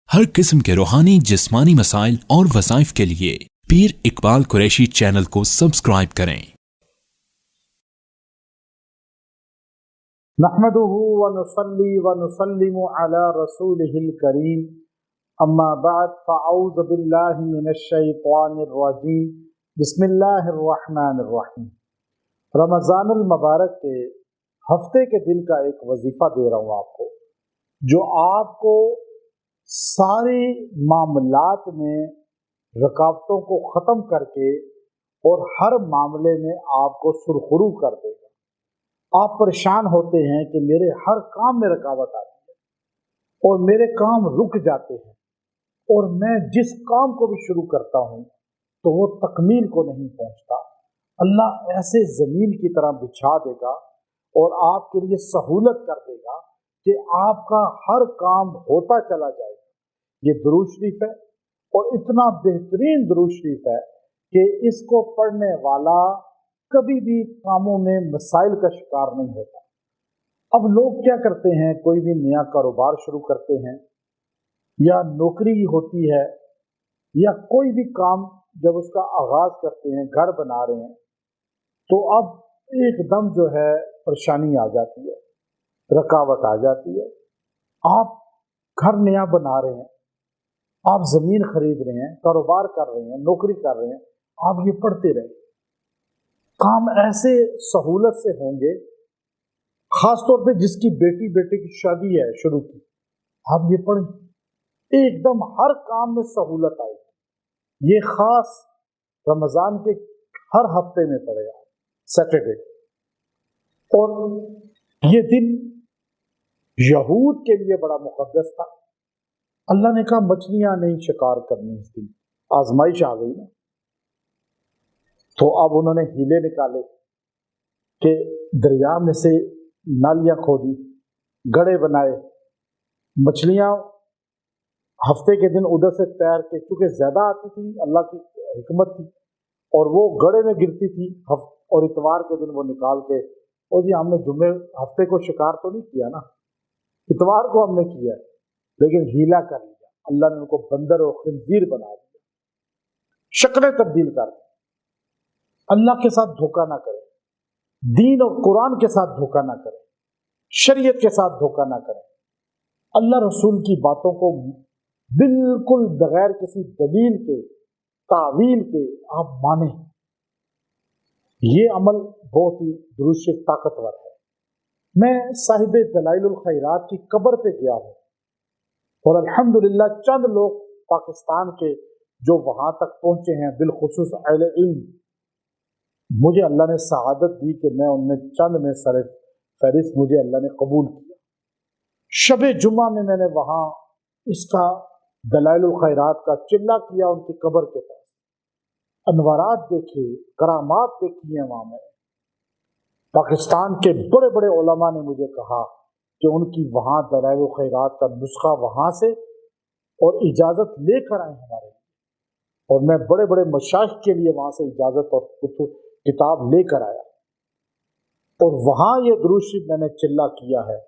हर किस्म के रूहानी जिस्मानी मसाइल और वज़ाइफ के लिए पीर इकबाल कुरैशी चैनल को सब्सक्राइब करें। नहमदुहु व नुसल्ली व नुसल्लिमु अला रसूलिहिल करीम, अम्मा बाद, फ़अऊज़ु बिल्लाहि मिनश शैतानिर रजीम, बिस्मिल्लाहिर रहमानिर रहीम। रमज़ानुल मुबारक के हफ्ते के दिन का एक वजीफ़ा दे रहा हूँ आपको, जो आपको सारे मामलात में रुकावटों को ख़त्म करके और हर मामले में आपको सुरखरू कर देगा। आप परेशान होते हैं कि मेरे हर काम में रुकावट आती है और मेरे काम रुक जाते हैं, और मैं जिस काम को भी शुरू करता हूँ तो वो तकमील को नहीं पहुँचता। अल्लाह ऐसे ज़मीन की तरह बिछा देगा और आपके लिए सहूलत कर देगा कि आपका हर काम होता चला जाएगा। ये दुरूद शरीफ है, और इतना बेहतरीन दुरूद शरीफ है कि इसको पढ़ने वाला कभी भी कामों में मसाइल का शिकार नहीं होता। अब लोग क्या करते हैं, कोई भी नया कारोबार शुरू करते हैं या नौकरी होती है या कोई भी काम जब उसका आगाज करते हैं, घर बना रहे हैं, तो अब एकदम जो है परेशानी आ जाती है, रुकावट आ जाती है। आप घर नया बना रहे हैं, आप ज़मीन खरीद रहे हैं, कारोबार कर रहे हैं, नौकरी कर रहे हैं, आप ये पढ़ते रहे। काम ऐसे सहूलत से होंगे, ख़ास तौर पे जिसकी बेटे की शादी है शुरू की, आप ये पढ़ें, एकदम हर काम में सहूलत आएगी। ये ख़ास रमज़ान के हर हफ्ते में पड़ेगा, सैटरडे। और ये दिन यहूद के लिए बड़ा मुक़द्दस था। अल्लाह ने कहा मछलियां नहीं शिकार करनी इस दिन, आजमाइश आ गई ना। तो अब उन्होंने हीले निकाले कि दरिया में से नालियां खोदी, गड़े बनाए, मछलियां हफ्ते के दिन उधर से तैर के, क्योंकि ज्यादा आती थी, अल्लाह की हिकमत थी, और वो गड़े में गिरती थी, और इतवार के दिन वो निकाल के, और जी हमने जुम्मे हफ्ते को शिकार तो नहीं किया ना, इतवार को हमने किया, लेकिन हीला कर लिया। अल्लाह ने उनको बंदर और खिंजीर बना दिया, शक्लें तब्दील कर दी। अल्लाह के साथ धोखा ना करें, दीन और कुरान के साथ धोखा ना करें, शरीयत के साथ धोखा ना करें। अल्लाह रसूल की बातों को बिल्कुल बगैर किसी दलील के, तावील के आप माने। ये अमल बहुत ही दुरूद शरीफ ताकतवर है। मैं साहिब दलाइलुल खैरात की कब्र पे गया हूँ, और अल्हम्दुलिल्लाह चंद लोग पाकिस्तान के जो वहां तक पहुंचे हैं, बिलखुसूस अहले इल्म, मुझे अल्लाह ने सआदत दी कि मैं उनमें चंद में सर फहरिस्त मुझे अल्लाह ने कबूल किया। शब जुम्मा में मैंने वहां इसका दलाइलुल खैरात का चिल्ला किया उनकी कब्र के पास, अनवारात देखे, करामात देखी है वहां। मैंने पाकिस्तान के बड़े बड़े उलमा ने मुझे कहा कि उनकी वहां दलाइलुल खैरात का नुस्खा वहां से और इजाजत लेकर आए हमारे, और मैं बड़े बड़े मशाइख के लिए वहां से इजाजत और किताब लेकर आया, और वहां ये दुरूद शरीफ मैंने चिल्ला किया है।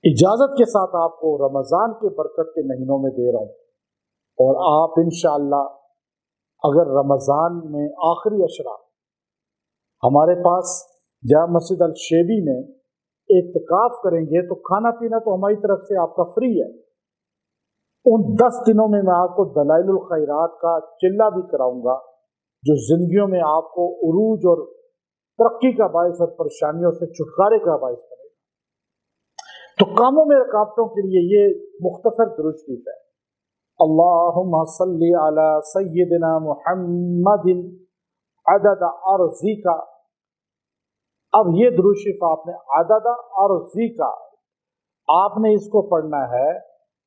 इजाजत के साथ आपको रमजान के बरकत के महीनों में दे रहा हूं, और आप इंशाअल्लाह अगर रमजान में आखिरी अशरा हमारे पास जामा मस्जिद अल शेबी में इत्तिकाफ करेंगे तो खाना पीना तो हमारी तरफ से आपका फ्री है। उन 10 दिनों में मैं आपको दलाइलुल खैरात का चिल्ला भी कराऊंगा, जो जिंदगियों में आपको उरूज और तरक्की का बायस और परेशानियों से छुटकारे का बायस बनेगा। तो कामों में रुकावटों के लिए ये मुख्तसर दुरूद शरीफ है। अल्लाहुम्मा सल्ली अला सय्यिदिना मुहम्मदिन अदद अर्ज़िका। अब ये दुरूद शरीफ आपने अदद अर्ज़िका, आपने इसको पढ़ना है,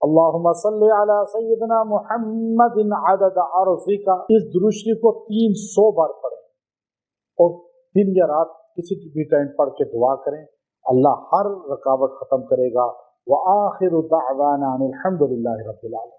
अल्लाहुम्मा सल्ली अला सय्यिदिना मुहम्मदिन अदद अर्ज़िका। इस दुरूद शरीफ को 300 बार पढ़ें, और दिन या रात किसी भी टाइम पढ़ के दुआ करें। अल्लाह हर रुकावट खत्म करेगा। व आखिरु दाअवाना अनिल हम्दुलिल्लाहि रब्बिल आलमीन।